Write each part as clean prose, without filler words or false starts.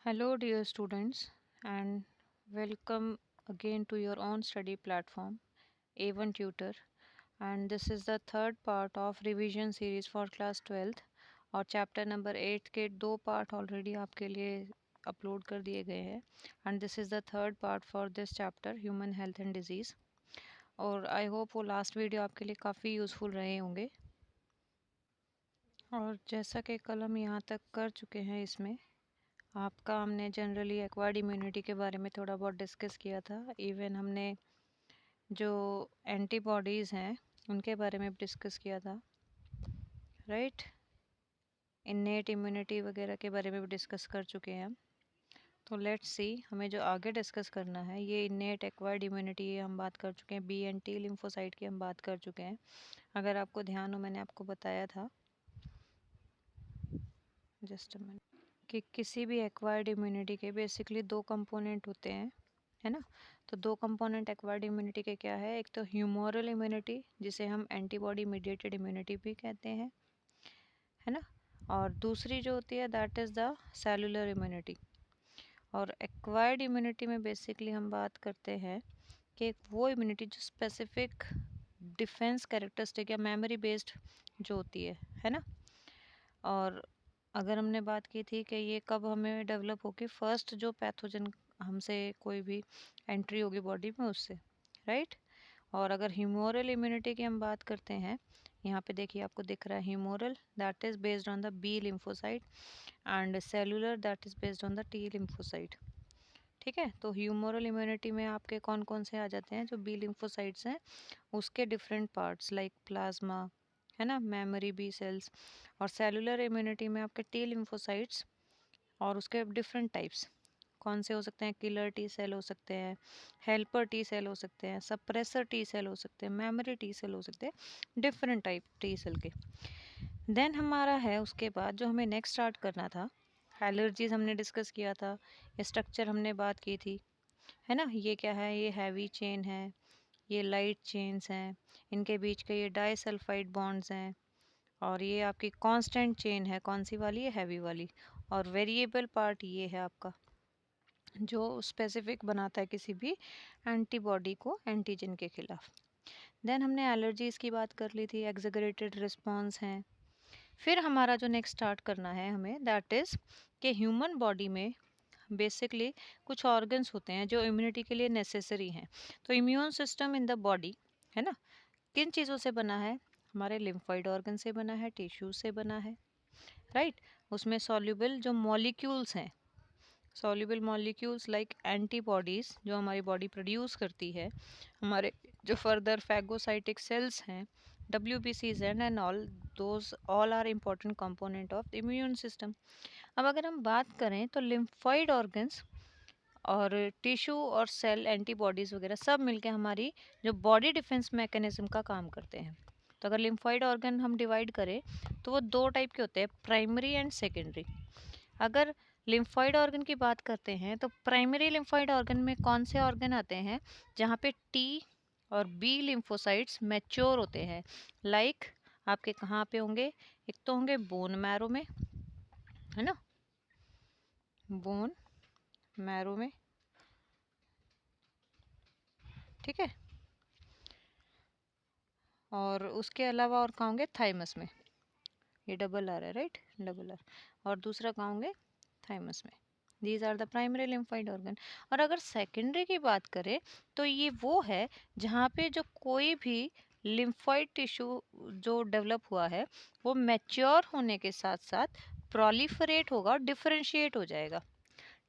Hello, dear students, and welcome again to your own study platform, A1 Tutor. And this is the third part of revision series for class 12th और chapter number 8 के दो part already आपके लिए upload कर दिए गए हैं and this is the third part for this chapter human health and disease. और आई होप वो लास्ट वीडियो आपके लिए काफ़ी यूज़फुल रहे होंगे। और जैसा कि कल हम यहाँ तक कर चुके हैं, इसमें आपका हमने जनरली एक्वायर्ड इम्यूनिटी के बारे में थोड़ा बहुत डिस्कस किया था। इवन हमने जो एंटीबॉडीज़ हैं उनके बारे में भी डिस्कस किया था, राइट। इन्नेट इम्यूनिटी वगैरह के बारे में भी डिस्कस कर चुके हैं हम। तो लेट्स सी, हमें जो आगे डिस्कस करना है ये इन्नेट एक्वायर्ड इम्यूनिटी, ये हम बात कर चुके हैं। बी एंड टी लिम्फोसाइट की हम बात कर चुके हैं। अगर आपको ध्यान हो, मैंने आपको बताया था, जस्ट अ मिनट, कि किसी भी एक्वायर्ड इम्यूनिटी के बेसिकली दो कंपोनेंट होते हैं, है ना। तो दो कंपोनेंट एक्वायर्ड इम्यूनिटी के क्या है? एक तो ह्यूमोरल इम्यूनिटी, जिसे हम एंटीबॉडी मीडिएटेड इम्यूनिटी भी कहते हैं, है ना। और दूसरी जो होती है that is the cellular immunity. और एक्वायर्ड इम्यूनिटी में बेसिकली हम बात करते हैं कि वो इम्यूनिटी जो स्पेसिफिक डिफेंस कैरेक्टरिस्टिक या मेमोरी बेस्ड जो होती है ना। और अगर हमने बात की थी कि ये कब हमें डेवलप होगी, फर्स्ट जो पैथोजन हमसे कोई भी एंट्री होगी बॉडी में, उससे, राइट। और अगर ह्यूमोरल इम्यूनिटी की हम बात करते हैं, यहाँ पे देखिए आपको दिख रहा है humoral that is based on the B lymphocyte and cellular that is based on the T lymphocyte. ठीक है, तो ह्यूमोरल इम्यूनिटी में आपके कौन कौन से आ जाते हैं? जो बी लिम्फोसाइट्स हैं उसके डिफरेंट पार्ट्स लाइक प्लाज्मा, है ना, मेमोरी बी सेल्स। और सेलुलर इम्यूनिटी में आपके टी लिम्फोसाइट्स और उसके डिफरेंट टाइप्स कौन से हो सकते हैं? किलर टी सेल हो सकते हैं, हेल्पर टी सेल हो सकते हैं, सप्रेसर टी सेल हो सकते हैं, मेमोरी टी सेल हो सकते हैं, डिफरेंट टाइप टी सेल के। देन हमारा है उसके बाद जो हमें नेक्स्ट स्टार्ट करना था, एलर्जीज हमने डिस्कस किया था, स्ट्रक्चर हमने बात की थी, है ना। ये क्या है? ये हैवी चेन है, ये लाइट चेन्स हैं, इनके बीच के ये डाइसल्फाइड बॉन्ड्स हैं। और ये आपकी कांस्टेंट चेन है, कौन सी वाली है? हैवी वाली। और वेरिएबल पार्ट ये है आपका जो स्पेसिफिक बनाता है किसी भी एंटीबॉडी को एंटीजन के खिलाफ। देन हमने एलर्जीज की बात कर ली थी, एग्जैगरेटेड रिस्पॉन्स हैं। फिर हमारा जो नेक्स्ट स्टार्ट करना है हमें दैट इज़ कि ह्यूमन बॉडी में बेसिकली कुछ ऑर्गन्स होते हैं जो इम्यूनिटी के लिए नेसेसरी हैं। तो immune system in the body, है ना, किन चीज़ों से बना है? हमारे लिम्फॉइड ऑर्गन से बना है, टिश्यूज से बना है, राइट। उसमें सॉल्युबल जो मॉलिक्यूल्स हैं, सॉल्युबल मॉलिक्यूल्स लाइक एंटीबॉडीज़ जो हमारी बॉडी प्रोड्यूस करती है, हमारे जो फर्दर फैगोसाइटिक सेल्स हैं, WBCs and all those all are important component of the immune system. अब अगर हम बात करें तो लिम्फॉइड ऑर्गन्स और टिश्यू और सेल एंटीबॉडीज़ वगैरह सब मिलके हमारी जो बॉडी डिफेंस मैकेनिज्म का काम करते हैं। तो अगर लिम्फॉइड ऑर्गन हम डिवाइड करें तो वो दो टाइप के होते हैं, प्राइमरी एंड सेकेंडरी। अगर लिम्फॉइड ऑर्गन की बात करते हैं तो प्राइमरी लिम्फॉइड ऑर्गन में कौन से ऑर्गन आते हैं? जहाँ पे टी और बी लिम्फोसाइट्स मैच्योर होते हैं, लाइक आपके कहाँ पे होंगे? एक तो होंगे बोन मैरो में, है ना, बोन मैरो में, ठीक है। और उसके अलावा और कहाँ होंगे? थाइमस में, ये डबल आर है, राइट, डबल आर। और दूसरा कहाँ होंगे? थाइमस में। These are the primary lymphoid organ. और अगर सेकेंडरी की बात करें तो ये वो है जहाँ पे जो कोई भी लिम्फॉइड टिश्यू जो डेवलप हुआ है वो मैच्योर होने के साथ साथ प्रोलिफरेट होगा और डिफरेंशिएट हो जाएगा।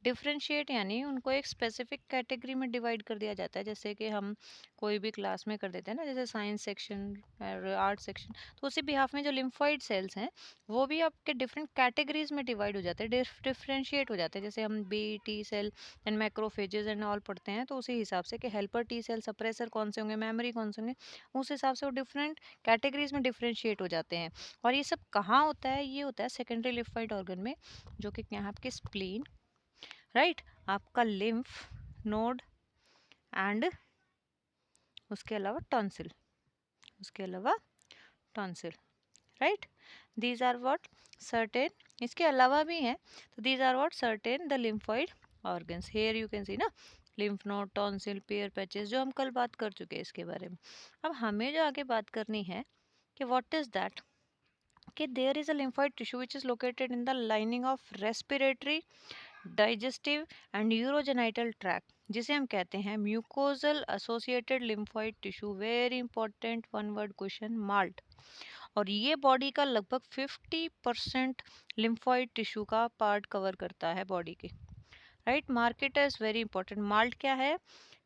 डिफरेंशिएट यानी उनको एक स्पेसिफिक कैटेगरी में डिवाइड कर दिया जाता है, जैसे कि हम कोई भी क्लास में कर देते हैं ना, जैसे साइंस सेक्शन और आर्ट सेक्शन। तो उसी बिहाफ में जो लिम्फॉइड सेल्स हैं वो भी आपके डिफरेंट कैटेगरीज में डिवाइड हो जाते हैं, डिफरेंशिएट हो जाते हैं। जैसे हम B T cell and macrophages and all पढ़ते हैं, तो उसी हिसाब से कि हेल्पर टी सेल, सप्रेसर कौन से होंगे, मेमोरी कौन से होंगे, उस हिसाब से वो डिफरेंट कैटेगरीज में डिफरेंशिएट हो जाते हैं। और ये सब कहाँ होता है? ये होता है सेकेंडरी लिम्फॉइड ऑर्गन में, जो कि यहाँ आपके स्प्लीन, राइट, आपका लिम्फ नोड एंड उसके अलावा टॉन्सिल, उसके अलावा tonsil, right. These are what certain, इसके अलावा भी हैं, तो these are what certain the lymphoid organs. Here you can see ना, lymph node, tonsil, Peyer patches, जो हम कल बात कर चुके हैं इसके बारे में। अब हमें जो आगे बात करनी है कि व्हाट इज दैट, कि there is a lymphoid tissue which is located in the lining of respiratory, digestive and urogenital tract, जिसे हम कहते हैं mucosal associated lymphoid tissue। Very important one word question, malt. और ये बॉडी का लगभग 50% lymphoid tissue का पार्ट कवर करता है बॉडी के, right. Market is very important. Malt क्या है,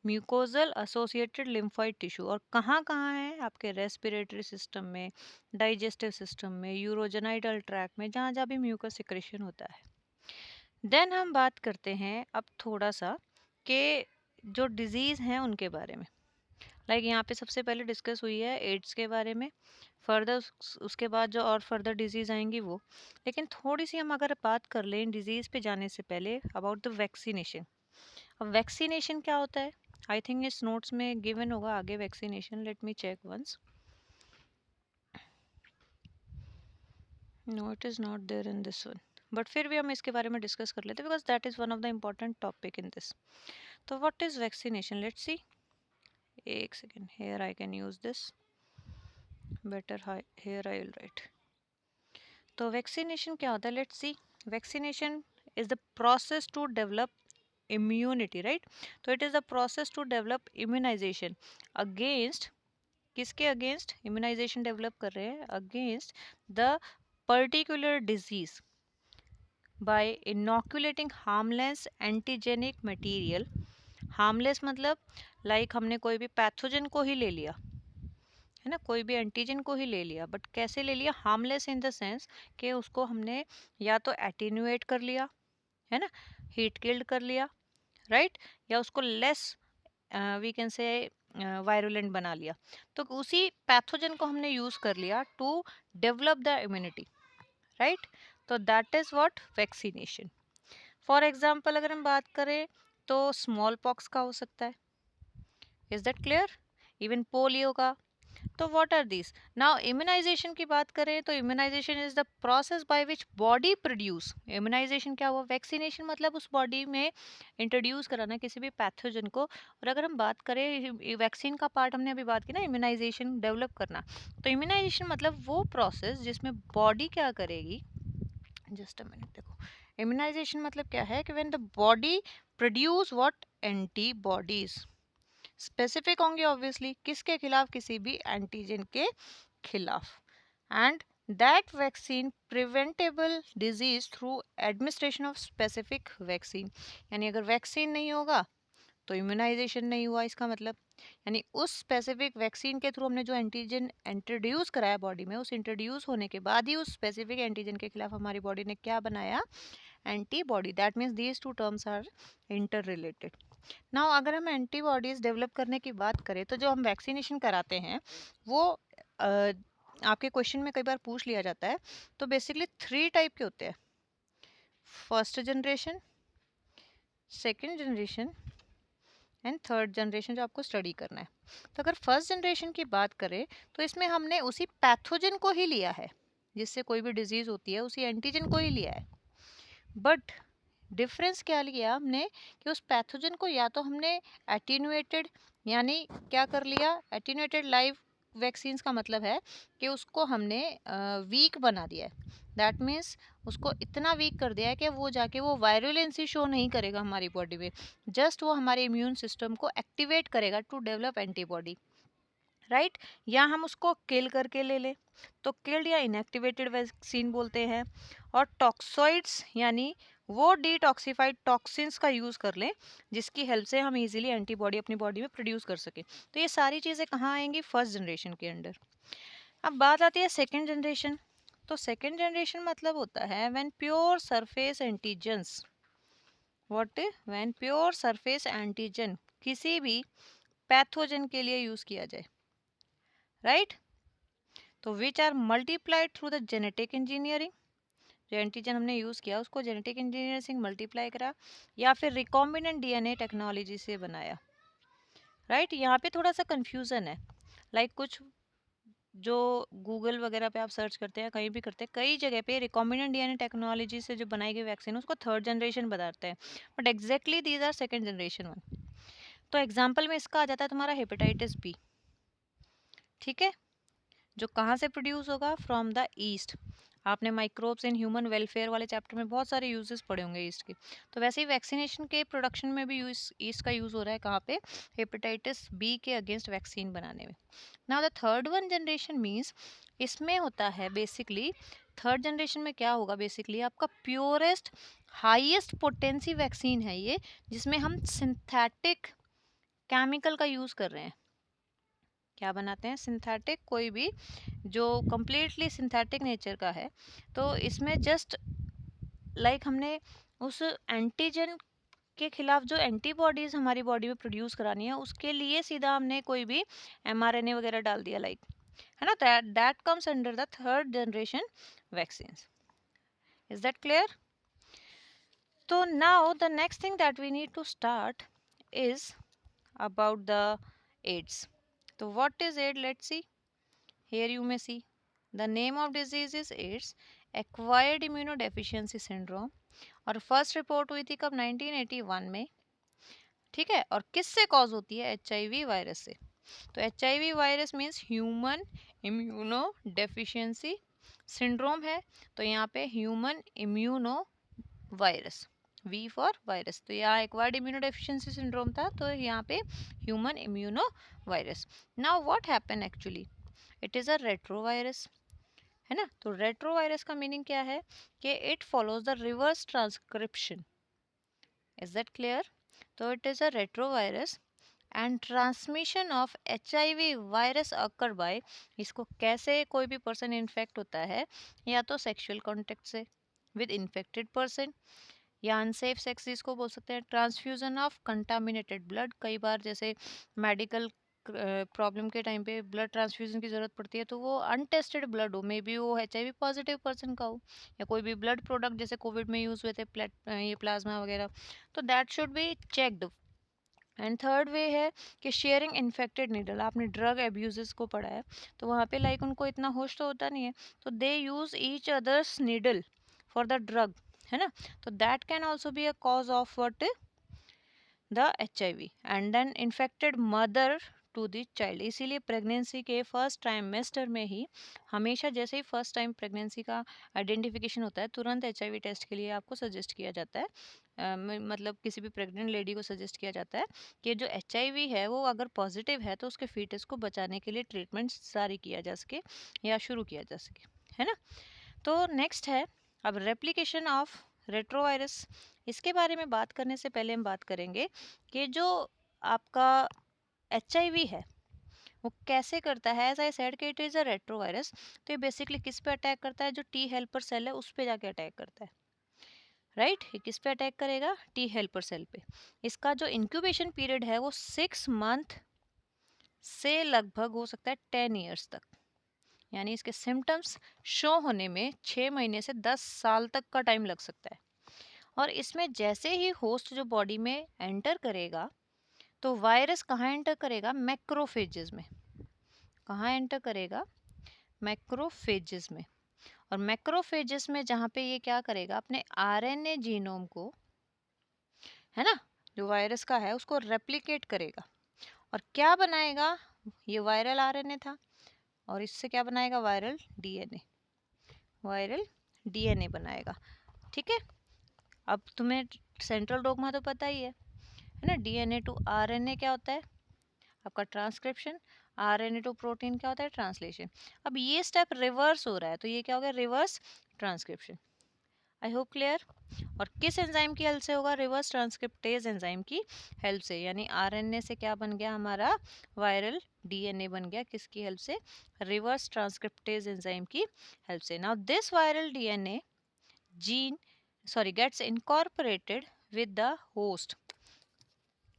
म्यूकोजल एसोसिएटेड लिम्फोइड टिश्यू, और कहाँ कहाँ है, आपके रेस्पिरेटरी सिस्टम में, डाइजेस्टिव सिस्टम में, यूरोजेनाइटल ट्रैक में, जहाँ जहाँ भी म्यूकस सिक्रेशन होता है। देन हम बात करते हैं अब थोड़ा सा कि जो डिजीज़ हैं उनके बारे में। लाइक यहाँ पे सबसे पहले डिस्कस हुई है एड्स के बारे में, फर्दर उसके बाद जो और फर्दर डिजीज़ आएंगी वो। लेकिन थोड़ी सी हम अगर बात कर लें डिजीज़ पे जाने से पहले अबाउट द वैक्सीनेशन। अब वैक्सीनेशन क्या होता है, आई थिंक इस नोट्स में गिवन होगा आगे vaccination, let me check once. No it is not there in this one, but फिर भी हम इसके बारे में डिस्कस कर लेते हैं because that is one of the important topic in this. तो what is vaccination, let's see. एक second, here I can use this better, here I will write. तो वैक्सीनेशन क्या होता है, let's see. Vaccination is the process to develop immunity, right. तो it is the process to develop immunization against, किसके against immunization develop कर रहे हैं, against the particular disease by inoculating harmless antigenic material. Harmless मतलब like हमने कोई भी pathogen को ही ले लिया, है ना, कोई भी एंटीजन को ही ले लिया, बट कैसे ले लिया, हार्मलेस इन द सेंस कि उसको हमने या तो एटीन्यूएट कर लिया, है ना, हीट किल्ड कर लिया, राइट, या उसको less we can say virulent बना लिया। तो उसी पैथोजन को हमने यूज कर लिया to develop the immunity, right. तो that is what vaccination. For example अगर हम बात करें तो स्मॉल पॉक्स का हो सकता है, is that clear, even polio का। तो what are these now, immunization की बात करें तो immunization is the process by which body produce, immunization क्या हुआ, वैक्सीनेशन मतलब उस बॉडी में इंट्रोड्यूस कराना किसी भी पैथोजन को। और अगर हम बात करें वैक्सीन का पार्ट हमने अभी बात की ना, इम्यूनाइजेशन डेवलप करना, तो इम्यूनाइजेशन मतलब वो प्रोसेस जिसमें बॉडी क्या करेगी, जस्ट अ मिनट देखो, इम्यूनाइजेशन मतलब क्या है कि when the body produce what, antibodies, specific होंगे ऑब्वियसली, किसके खिलाफ, किसी भी एंटीजन के खिलाफ, and that vaccine preventable disease through administration of specific vaccine. यानी अगर वैक्सीन नहीं होगा तो इम्यूनाइजेशन नहीं हुआ, इसका मतलब यानी उस स्पेसिफिक वैक्सीन के थ्रू हमने जो एंटीजन इंट्रोड्यूस कराया बॉडी में, उस इंट्रोड्यूस होने के बाद ही उस स्पेसिफिक एंटीजन के खिलाफ हमारी बॉडी ने क्या बनाया, antibody. That means these two terms are interrelated. Now अगर हम एंटीबॉडीज डेवलप करने की बात करें तो जो हम वैक्सीनेशन कराते हैं वो आपके क्वेश्चन में कई बार पूछ लिया जाता है। तो बेसिकली 3 टाइप के होते हैं, first generation, second generation and third generation, जो आपको स्टडी करना है। तो अगर फर्स्ट जनरेशन की बात करें तो इसमें हमने उसी पैथोजन को ही लिया है जिससे कोई भी डिजीज होती है, उसी एंटीजन को ही लिया है, बट डिफरेंस क्या लिया हमने कि उस पैथोजन को या तो हमने एटीन्यूएटेड, यानी क्या कर लिया, एटीन्यूएटेड लाइव वैक्सीन्स का मतलब है कि उसको हमने वीक बना दिया है। दैट मीन्स उसको इतना वीक कर दिया है कि वो जाके वो वायरुलेंसी शो नहीं करेगा हमारी बॉडी में, जस्ट वो हमारे इम्यून सिस्टम को एक्टिवेट करेगा टू डेवलप एंटीबॉडी, राइट। या हम उसको किल करके ले लें तो किल्ड या इनएक्टिवेटेड वैक्सीन बोलते हैं। और टॉक्सोइड्स यानी वो डिटॉक्सिफाइड टॉक्सिन्स का यूज़ कर लें जिसकी हेल्प से हम इजीली एंटीबॉडी अपनी बॉडी में प्रोड्यूस कर सकें। तो ये सारी चीज़ें कहाँ आएंगी, फर्स्ट जनरेशन के अंडर। अब बात आती है सेकेंड जनरेशन। तो सेकेंड जनरेशन मतलब होता है when pure surface antigens, what, when pure surface antigen किसी भी पैथोजन के लिए यूज़ किया जाए, राइट। तो which are multiplied through the genetic engineering, जो एंटीजन हमने यूज़ किया उसको जेनेटिक इंजीनियरिंग से मल्टीप्लाई करा या फिर रिकॉम्बिनेंट डीएनए टेक्नोलॉजी से बनाया, राइट। यहाँ पे थोड़ा सा कंफ्यूजन है, लाइक कुछ जो गूगल वगैरह पे आप सर्च करते हैं, कहीं भी करते हैं, कई जगह पे रिकॉम्बिनेंट डीएनए टेक्नोलॉजी से जो बनाई गई वैक्सीन उसको थर्ड जनरेशन बताते हैं, but exactly these are second generation one. तो एग्जाम्पल में इसका आ जाता है तुम्हारा हेपेटाइटिस बी, ठीक है, जो कहाँ से प्रोड्यूस होगा, फ्रॉम द ईस्ट। आपने माइक्रोब्स इन ह्यूमन वेलफेयर वाले चैप्टर में बहुत सारे यूजेस पढ़े होंगे ईस्ट के। तो वैसे ही वैक्सीनेशन के प्रोडक्शन में भी यूज ईस्ट का यूज हो रहा है, कहाँ पे, हेपेटाइटिस बी के अगेंस्ट वैक्सीन बनाने में। Now the third one generation means, इसमें होता है बेसिकली, थर्ड जनरेशन में क्या होगा, बेसिकली आपका प्योरेस्ट हाईएस्ट पोटेंसी वैक्सीन है ये, जिसमें हम सिंथेटिक केमिकल का यूज कर रहे हैं। क्या बनाते हैं, सिंथेटिक, कोई भी जो कंप्लीटली सिंथेटिक नेचर का है। तो इसमें जस्ट लाइक हमने उस एंटीजन के खिलाफ जो एंटीबॉडीज हमारी बॉडी में प्रोड्यूस करानी है, उसके लिए सीधा हमने कोई भी एमआरएनए वगैरह डाल दिया, लाइक, है ना, that comes under the third generation vaccine. Is that clear? तो now the next thing that we need to start is about the AIDS. तो what is aid, let's see. Here you may see the name of disease is AIDS, acquired immunodeficiency syndrome, और first report हुई थी कब, 1981 में, ठीक है। और किससे कॉज होती है, HIV वायरस से। तो HIV virus means human immunodeficiency syndrome है, तो यहाँ पे human immuno virus, V for virus, तो यहाँ एक्वायर्ड इम्यूनो डेफिशिएंसी सिंड्रोम था, तो यहाँ पे human immuno virus. Now what happen actually, it is a retrovirus, है ना। तो रेट्रोवायरस का मीनिंग क्या है कि it follows the reverse transcription. Is that clear? तो it is a retrovirus and transmission of HIV virus occur by, इसको कैसे कोई भी पर्सन इन्फेक्ट होता है, या तो सेक्सुअल कॉन्टेक्ट से विद इन्फेक्टेड पर्सन, या अनसेफ सेक्स जिसको बोल सकते हैं, ट्रांसफ्यूजन ऑफ कंटामिनेटेड ब्लड, कई बार जैसे मेडिकल प्रॉब्लम के टाइम पे ब्लड ट्रांसफ्यूजन की ज़रूरत पड़ती है, तो वो अनटेस्टेड ब्लड हो, मे बी वो HIV पॉजिटिव पर्सन का हो, या कोई भी ब्लड प्रोडक्ट जैसे कोविड में यूज़ हुए थे ये प्लाज्मा वगैरह, तो that should be checked. And third way है कि शेयरिंग इन्फेक्टेड नीडल, आपने ड्रग एब्यूजेस को पढ़ा है, तो वहाँ पे लाइक उनको इतना होश तो होता नहीं है, तो they use each others needle for the drug, है ना। तो that can also be a cause of what, the HIV, and then infected mother to the child. इसीलिए प्रेगनेंसी के फर्स्ट ट्राइमेस्टर में ही हमेशा, जैसे ही फर्स्ट टाइम प्रेगनेंसी का आइडेंटिफिकेशन होता है, तुरंत HIV टेस्ट के लिए आपको सजेस्ट किया जाता है, मतलब किसी भी प्रेग्नेंट लेडी को सजेस्ट किया जाता है कि जो HIV है वो अगर पॉजिटिव है तो उसके फीटस को बचाने के लिए ट्रीटमेंट जारी किया जा सके या शुरू किया जा सके, है ना। तो नेक्स्ट है अब रेप्लिकेशन ऑफ रेट्रोवायरस। इसके बारे में बात करने से पहले हम बात करेंगे कि जो आपका HIV है वो कैसे करता है। एज आई सेड कि इट इज़ अ रेट्रोवायरस, तो ये बेसिकली किस पे अटैक करता है, जो T हेल्पर सेल है उस पे जाके अटैक करता है, राइट। ये किस पे अटैक करेगा, T हेल्पर सेल पे। इसका जो इंक्यूबेशन पीरियड है वो 6 मंथ से लगभग हो सकता है 10 ईयर्स तक, यानी इसके सिम्टम्स शो होने में 6 महीने से 10 साल तक का टाइम लग सकता है। और इसमें जैसे ही होस्ट जो बॉडी में एंटर करेगा, तो वायरस कहाँ एंटर करेगा, मैक्रोफेजेस में। कहाँ एंटर करेगा, मैक्रोफेजेस में। और मैक्रोफेजेस में जहाँ पे ये क्या करेगा, अपने RNA जीनोम को, है ना, जो वायरस का है उसको रेप्लिकेट करेगा। और क्या बनाएगा, ये वायरल RNA था, और इससे क्या बनाएगा, वायरल DNA, वायरल DNA बनाएगा, ठीक है। अब तुम्हें सेंट्रल डोग्मा तो पता ही है ना, DNA टू RNA क्या होता है, आपका ट्रांसक्रिप्शन, RNA टू प्रोटीन क्या होता है, ट्रांसलेशन। अब ये स्टेप रिवर्स हो रहा है, तो ये क्या हो गया, रिवर्स ट्रांसक्रिप्शन। आई होप क्लियर। और किस एंजाइम की हेल्प से होगा, रिवर्स ट्रांसक्रिप्टेज एंजाइम की हेल्प से, यानी RNA से क्या बन गया, हमारा वायरल DNA बन गया, किसकी हेल्प से, रिवर्स ट्रांसक्रिप्टेज एंजाइम की हेल्प से। Now this viral DNA gene gets incorporated with the host।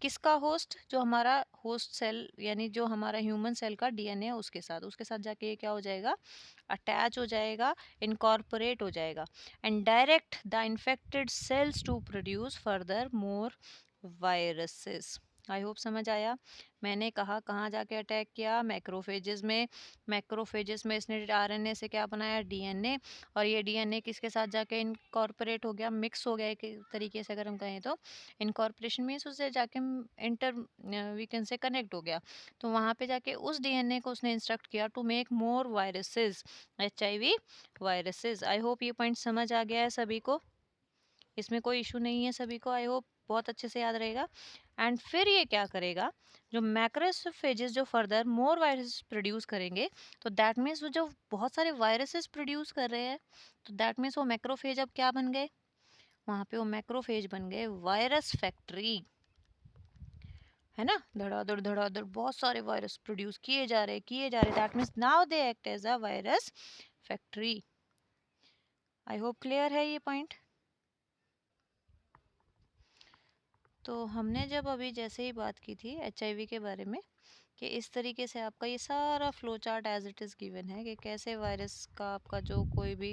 किसका होस्ट, जो हमारा होस्ट सेल यानी जो हमारा ह्यूमन सेल का DNA है उसके साथ जाके ये क्या हो जाएगा, अटैच हो जाएगा, इनकॉर्पोरेट हो जाएगा, and direct the infected cells to produce further more viruses. I hope समझ आया। मैंने कहा कहाँ जाके अटैक किया, मैक्रोफेजेस में। मैक्रोफेजेस में इसने आरएनए से क्या बनाया, डीएनए, और ये डीएनए किसके साथ जाके इनकॉर्पोरेट हो गया, मिक्स हो गया एक तरीके से अगर हम कहें तो। इनकॉर्पोरेशन मीन्स उससे जाके inter we can say connect हो गया। तो वहाँ पे जाके उस डीएनए को उसने इंस्ट्रक्ट किया to make more viruses, HIV viruses. I hope ये पॉइंट समझ आ गया है सभी को, इसमें कोई इशू नहीं है सभी को। आई होप बहुत अच्छे से याद रहेगा। एंड फिर ये क्या करेगा, जो मैक्रोफेजेस जो फर्दर मोर वायरस प्रोड्यूस करेंगे, तो दैट मीन्स वो जो बहुत सारे वायरसेस प्रोड्यूस कर रहे हैं, तो दैट मीन्स वो मैक्रोफेज अब क्या बन गए, वहाँ पे वो मैक्रोफेज बन गए वायरस फैक्ट्री, है ना। धड़ाधड़ बहुत सारे वायरस प्रोड्यूस किए जा रहे, that means now they act as a virus factory. I hope clear है ये पॉइंट। तो हमने जब अभी जैसे ही बात की थी एचआईवी के बारे में, कि इस तरीके से आपका ये सारा flow chart as it is given है कि कैसे वायरस का आपका जो कोई भी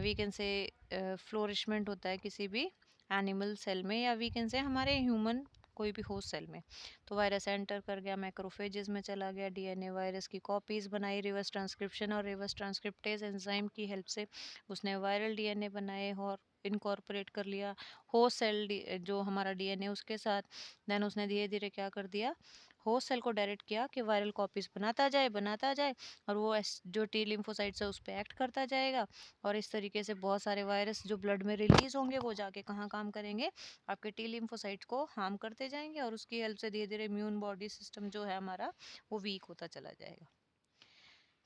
वी कैन से फ्लोरिशमेंट होता है किसी भी एनिमल सेल में, या वी कैन से हमारे ह्यूमन कोई भी होस्ट सेल में। तो वायरस एंटर कर गया, मैक्रोफेजेस में चला गया, डीएनए वायरस की कॉपीज बनाई, रिवर्स ट्रांसक्रिप्शन और रिवर्स ट्रांसक्रिप्टेज एंजाइम की हेल्प से उसने वायरल डीएनए बनाए और इनकॉर्पोरेट कर लिया होस्ट सेल जो हमारा डीएनए उसके साथ। देन उसने धीरे धीरे क्या कर दिया, होस्ट सेल को डायरेक्ट किया कि वायरल कॉपीज बनाता जाए, और वो जो टी लिम्फोसाइट्स है उस पर एक्ट करता जाएगा, और इस तरीके से बहुत सारे वायरस जो ब्लड में रिलीज होंगे वो जाके कहाँ काम करेंगे, आपके टी लिम्फोसाइट्स को हार्म करते जाएंगे, और उसकी हेल्प से धीरे धीरे इम्यून बॉडी सिस्टम जो है हमारा वो वीक होता चला जाएगा।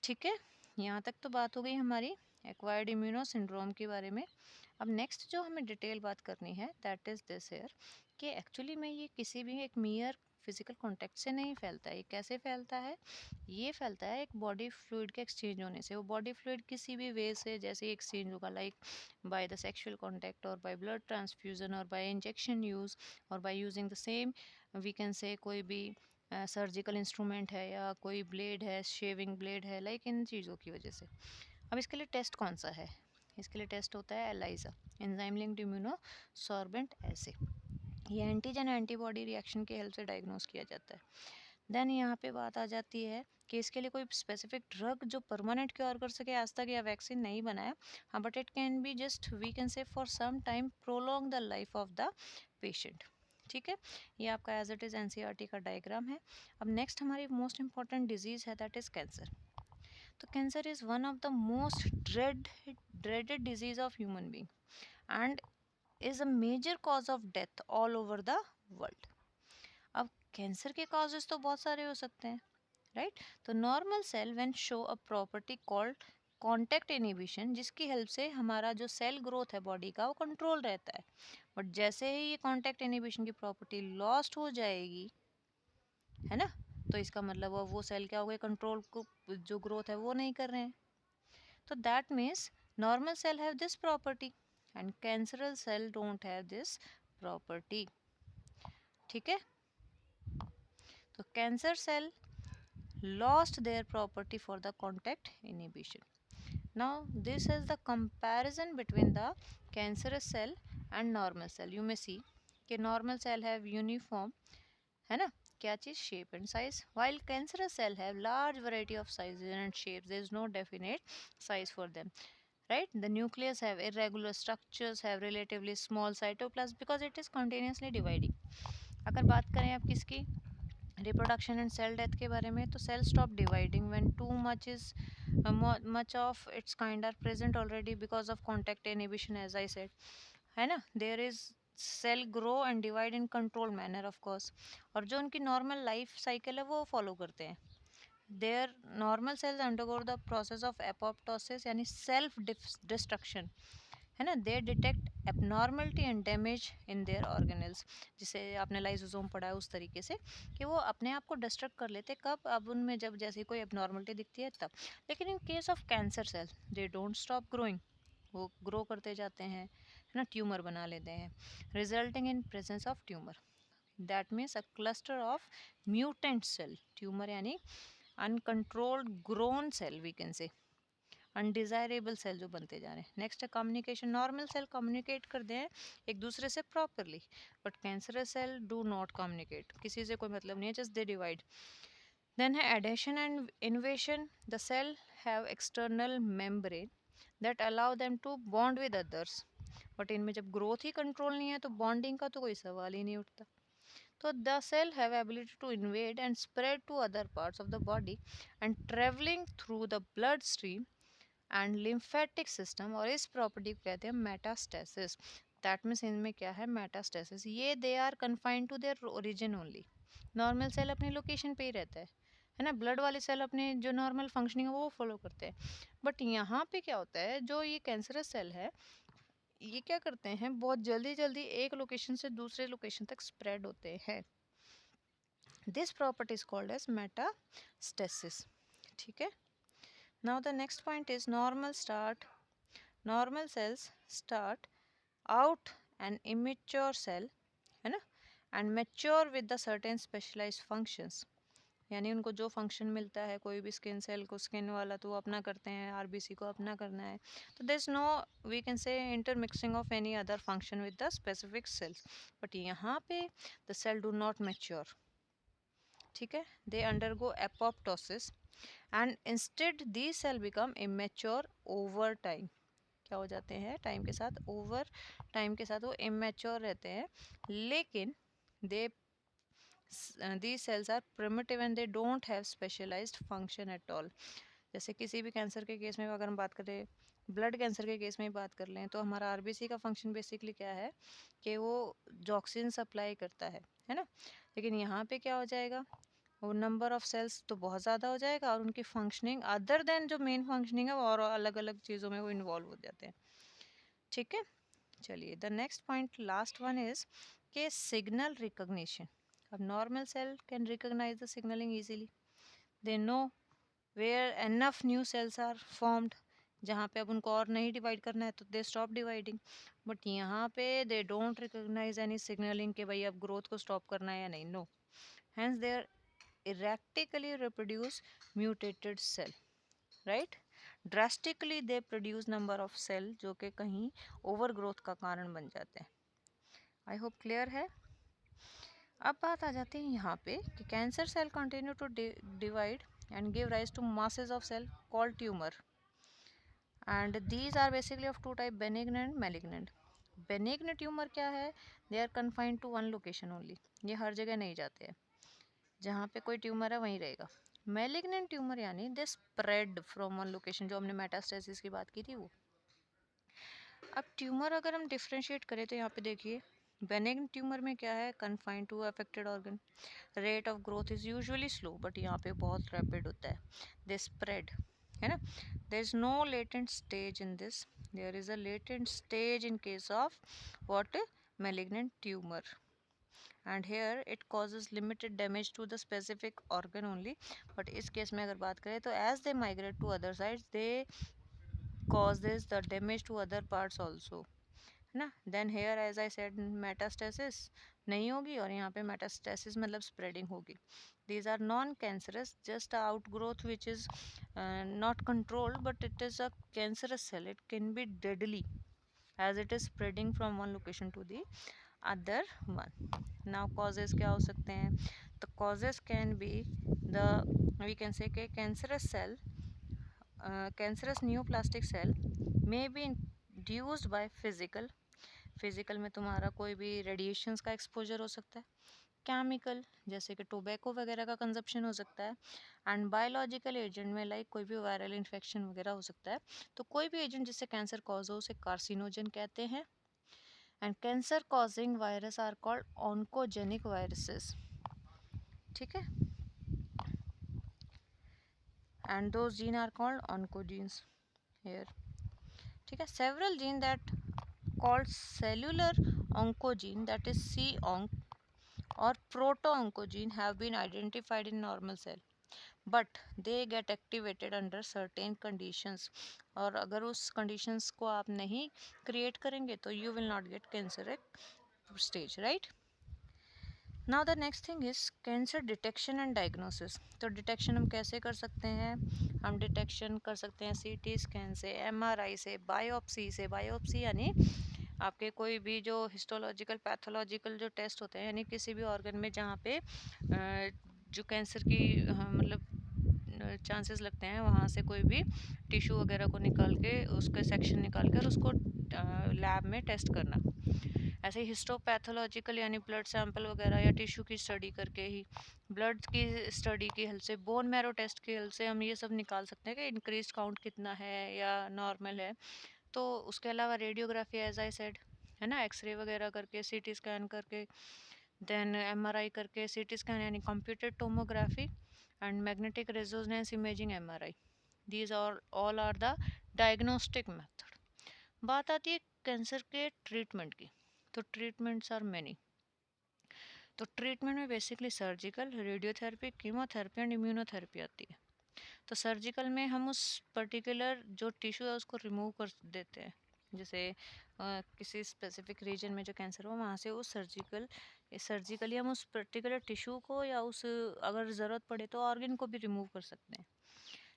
ठीक है, यहाँ तक तो बात हो गई हमारी एक्वायर्ड इम्यूनो सिंड्रोम के बारे में। अब नेक्स्ट जो हमें डिटेल बात करनी है दैट इज़ दिस हेयर, कि एक्चुअली में ये किसी भी एक मियर फिजिकल कांटेक्ट से नहीं फैलता है। ये कैसे फैलता है, ये फैलता है एक बॉडी फ्लूइड के एक्सचेंज होने से। वो बॉडी फ्लूइड किसी भी वे से जैसे एक्सचेंज होगा, like by the sexual contact और बाय ब्लड ट्रांसफ्यूजन और बाय इंजेक्शन यूज और by using the same we can say कोई भी सर्जिकल इंस्ट्रूमेंट है या कोई ब्लेड है, शेविंग ब्लेड है, लाइक इन चीज़ों की वजह से। अब इसके लिए टेस्ट कौन सा है, इसके लिए टेस्ट होता है एलाइजा, एंजाइम लिंक्ड इम्यूनोसॉर्बेंट ऐसे। ये एंटीजन एंटीबॉडी रिएक्शन की हेल्प से डायग्नोस किया जाता है। देन यहाँ पे बात आ जाती है कि इसके लिए कोई स्पेसिफिक ड्रग जो परमानेंट क्योर कर सके आज तक या वैक्सीन नहीं बनाया, हाँ, but it can be just we can say for some time prolong the life of the patient. ठीक है, ये आपका एज इट इज़ एनसीईआरटी का डायग्राम है। अब नेक्स्ट हमारी मोस्ट इंपॉर्टेंट डिजीज़ है दैट इज़ कैंसर। तो cancer is one of the most dreaded disease of human being and is a major cause of death all over the world. अब cancer के causes तो बहुत सारे हो सकते हैं, राइट। तो normal cell when show a property called contact inhibition, जिसकी हेल्प से हमारा जो सेल ग्रोथ है बॉडी का वो कंट्रोल रहता है। बट जैसे ही ये कॉन्टैक्ट इनहिबिशन की प्रॉपर्टी लॉस्ट हो जाएगी, है ना, तो इसका मतलब वो सेल क्या हो गए, कंट्रोल को जो ग्रोथ है वो नहीं कर रहे हैं। तो that means normal cell have this property and cancerous cell don't have this property. ठीक है, तो cancer cell lost their property for the contact inhibition. Now this is the comparison between the cancerous cell and normal cell. You may see कि normal cell have uniform, है ना, क्या चीज, shape and size, while cancerous cell have large variety of sizes and shapes. There is no definite size for them, right. The nucleus have irregular structures, have relatively small cytoplasm because it is continuously dividing. अगर बात करें आप किसकी, reproduction and cell death के बारे में, तो cell stop dividing when too much is much of its kind are present already because of contact inhibition, as I said, है ना। There is cell grow and divide in control manner of course, और जो उनकी normal life cycle है वो follow करते हैं। There normal sales undergo the process of apoptosis यानी सेल्फ डिस्ट्रक्शन, है ना। दे detect abnormality and damage in their organelles, जिसे आपने लाइसोसोम पढ़ा है उस तरीके से कि वो अपने आप को डिस्ट्रक्ट कर लेते कब, अब उनमें जब जैसे कोई एबनॉर्मलिटी दिखती है तब। लेकिन in case of cancer cell they don't stop growing, वो ग्रो करते जाते हैं, है ना, ट्यूमर बना लेते हैं, resulting in presence of tumour. That means a cluster of mutant cell, tumour यानी uncontrolled grown cell we can say, undesirable cell जो बनते जा रहे हैं। नेक्स्ट है कम्युनिकेशन, नॉर्मल सेल कम्युनिकेट करते हैं एक दूसरे से properly, but cancerous cell do not communicate, किसी से कोई मतलब नहीं है, जस्ट दे डिवाइड। देन है adhesion and invasion, the cell have external membrane that allow them to bond with others, but इनमें जब ग्रोथ ही कंट्रोल नहीं है तो बॉन्डिंग का तो कोई सवाल ही नहीं उठता। तो the cell have ability to invade and spread to other parts of the body and traveling through the bloodstream and lymphatic system, और इस प्रॉपर्टी को कहते हैं मेटास्टेसिस। दैट मीन्स इनमें क्या है, मेटास्टेसिस, ये they are confined to their origin only. Normal cell अपनी लोकेशन पे ही रहता है ना, ब्लड वाले सेल अपने जो नॉर्मल फंक्शनिंग है वो फॉलो करते हैं। बट यहाँ पे क्या होता है, जो ये कैंसरस सेल है ये क्या करते हैं, बहुत जल्दी जल्दी एक लोकेशन से दूसरे लोकेशन तक स्प्रेड होते हैं। This property is called as metastasis. ठीक है। Now the next point is normal cells start out an immature cell, है ना, and mature with the certain specialized functions, यानी उनको जो फंक्शन मिलता है, कोई भी स्किन सेल को स्किन वाला तो वो अपना करते हैं, आरबीसी को अपना करना है, तो there is no we can say intermixing of any other function with the specific cells. But यहाँ पे the cell do not mature, ठीक है, they undergo apoptosis and instead the cell become immature over time. क्या हो जाते हैं, time के साथ, ओवर टाइम के साथ वो इमेच्योर रहते हैं, लेकिन दे these cells are primitive and they don't have specialized function at all। जैसे किसी भी कैंसर के केस में अगर हम बात करें, ब्लड कैंसर के केस में बात कर लें, तो हमारा आरबीसी का फंक्शन बेसिकली क्या है कि वो जॉक्सिन सप्लाई करता है ना, लेकिन यहाँ पे क्या हो जाएगा, वो नंबर ऑफ सेल्स तो बहुत ज़्यादा हो जाएगा और उनकी फंक्शनिंग अदर देन जो मेन फंक्शनिंग है वो और अलग अलग चीज़ों में वो इन्वॉल्व हो जाते हैं। ठीक है, चलिए the next point last one is के सिग्नल रिकॉग्निशन। अब normal cell can recognise the signalling easily, they know where enough new cells are formed, जहाँ पे अब उनको और नहीं डिवाइड करना है तो दे स्टॉप डिवाइडिंग। बट यहाँ पे they don't recognise any signalling कि भाई अब ग्रोथ को स्टॉप करना है या नहीं, no, hence they are erratically reproduce mutated cell, right, drastically they produce number of cell जो कि कहीं ओवर ग्रोथ का कारण बन जाते हैं। आई होप क्लियर है। अब बात आ जाती है यहाँ पे कि cancer cell continue to divide and give rise to masses of cell called tumor, and these are basically of two type, benign and malignant। benign tumor क्या है, they are confined to one location only, ये हर जगह नहीं जाते हैं, जहाँ पे कोई ट्यूमर है वहीं रहेगा। मैलिग्नेंट ट्यूमर यानी they spread from one location, जो हमने मेटास्टेसिस की बात की थी वो। अब ट्यूमर अगर हम डिफ्रेंशिएट करें तो यहाँ पे देखिए, बेनिग्न ट्यूमर में क्या है, confined to affected organ, rate of growth is usually slow, but यहाँ पे बहुत रैपिड होता है, दे स्प्रेड, है ना, there is no latent stage in this, there is a latent stage in case of what, malignant tumor, and here it causes limited damage to the specific organ only, but इस case में अगर बात करें तो as they migrate to other sides they causes the damage to other parts also, है ना। then here as I said metastasis नहीं होगी और यहाँ पे metastasis मतलब spreading होगी। these are non cancerous, just a outgrowth which is not controlled, but it is a cancerous cell, it can be deadly as it is spreading from one location to the other one। now causes क्या हो सकते हैं, the causes can be the we can say कि cancerous cell cancerous neoplastic cell may be induced by physical में तुम्हारा कोई भी radiations का एक्सपोजर हो सकता है, केमिकल जैसे कि टोबैको वगैरह का कंजप्शन हो सकता है, एंड बायोलॉजिकल एजेंट में लाइक कोई भी वायरल इन्फेक्शन वगैरह हो सकता है। तो कोई भी एजेंट जिससे कैंसर कॉज हो उसे कार्सिनोजन कहते हैं, and cancer causing virus are called oncogenic viruses. ठीक है, and those gene are called oncogenes here. ठीक है, several gene that called cellular oncogene, that is c-onc, or proto-oncogene have been identified in normal cell, but they get activated under certain conditions, और अगर उस conditions को आप नहीं create करेंगे तो you will not get canceric stage, right। Now the next thing is cancer detection and diagnosis. तो detection हम कैसे कर सकते हैं? हम डिटेक्शन कर सकते हैं सीटी स्कैन से, एमआरआई से, बायोप्सी से। बायोप्सी यानी आपके कोई भी जो हिस्टोलॉजिकल पैथोलॉजिकल जो टेस्ट होते हैं, यानी किसी भी ऑर्गन में जहाँ पे जो कैंसर की मतलब चांसेस लगते हैं, वहाँ से कोई भी टिश्यू वगैरह को निकाल के, उसके सेक्शन निकाल कर उसको लैब में टेस्ट करना। ऐसे ही हिस्टोपैथोलॉजिकल यानी ब्लड सैंपल वगैरह या टिश्यू की स्टडी करके ही, ब्लड की स्टडी की हेल्प से, बोन मैरो टेस्ट की हेल्प से हम ये सब निकाल सकते हैं कि इंक्रीज काउंट कितना है या नॉर्मल है। तो उसके अलावा रेडियोग्राफी एज आई सेड, है ना, एक्सरे वगैरह करके, सीटी स्कैन करके, देन एमआरआई करके, सीटी स्कैन यानी computed tomography and magnetic resonance imaging MRI, these are all are the diagnostic method. बात आती है कैंसर के ट्रीटमेंट की। तो ट्रीटमेंट्स आर मेनी। तो ट्रीटमेंट में basically surgical, radiotherapy, chemotherapy and immunotherapy आती है। तो सर्जिकल में हम उस पर्टिकुलर जो टिश्यू है उसको रिमूव कर देते हैं। जैसे किसी स्पेसिफिक रीजन में जो कैंसर हो, वहाँ से उस सर्जिकली हम उस पर्टिकुलर टिश्यू को या उस, अगर ज़रूरत पड़े तो ऑर्गन को भी रिमूव कर सकते हैं।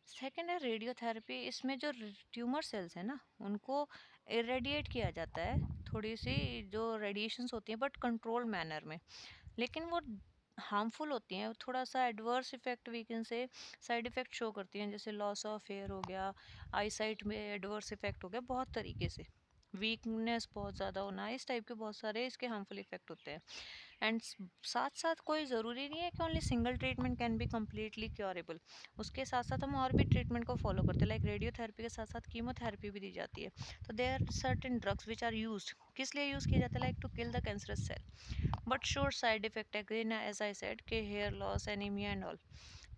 सेकेंड है रेडियोथेरेपी। इसमें जो ट्यूमर सेल्स है ना, उनको इरेडिएट किया जाता है, थोड़ी सी जो रेडिएशंस होती हैं, बट कंट्रोल मैनर में। लेकिन वो हार्मफुल होती हैं, थोड़ा सा adverse effect we can say, side effect show करती हैं, जैसे लॉस ऑफ हेयर हो गया, आई साइट में एडवर्स इफेक्ट हो गया, बहुत तरीके से वीकनेस बहुत ज़्यादा होना, इस टाइप के बहुत सारे इसके हार्मफुल इफेक्ट होते हैं। एंड साथ साथ कोई ज़रूरी नहीं है कि only single treatment can be completely curable. उसके साथ साथ हम और भी ट्रीटमेंट को फॉलो करते हैं, लाइक रेडियोथेरेपी के साथ साथ कीमोथेरेपी भी दी जाती है। तो they are certain drugs which are use, किस लिए यूज़ किया जाता है? Like to kill the cancerous cell, but sure side effect again as I said के hair loss, anaemia and all.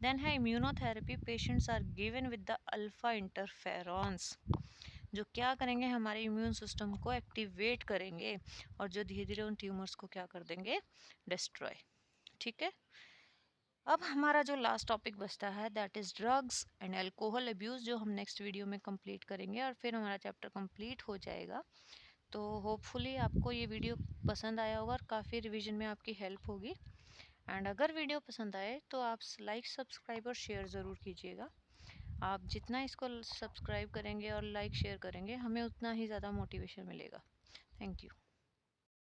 Then है immunotherapy. Patients are given with the alpha interferons, जो क्या करेंगे, हमारे इम्यून सिस्टम को एक्टिवेट करेंगे और जो धीरे धीरे उन ट्यूमर्स को क्या कर देंगे, डिस्ट्रॉय। ठीक है। अब हमारा जो लास्ट टॉपिक बचता है that is drugs and alcohol abuse, जो हम नेक्स्ट वीडियो में कंप्लीट करेंगे और फिर हमारा चैप्टर कंप्लीट हो जाएगा। तो होपफुली आपको ये वीडियो पसंद आया होगा और काफ़ी रिवीजन में आपकी हेल्प होगी। एंड अगर वीडियो पसंद आए तो आप लाइक, सब्सक्राइब और शेयर ज़रूर कीजिएगा। आप जितना इसको सब्सक्राइब करेंगे और लाइक शेयर करेंगे, हमें उतना ही ज़्यादा मोटिवेशन मिलेगा। Thank you.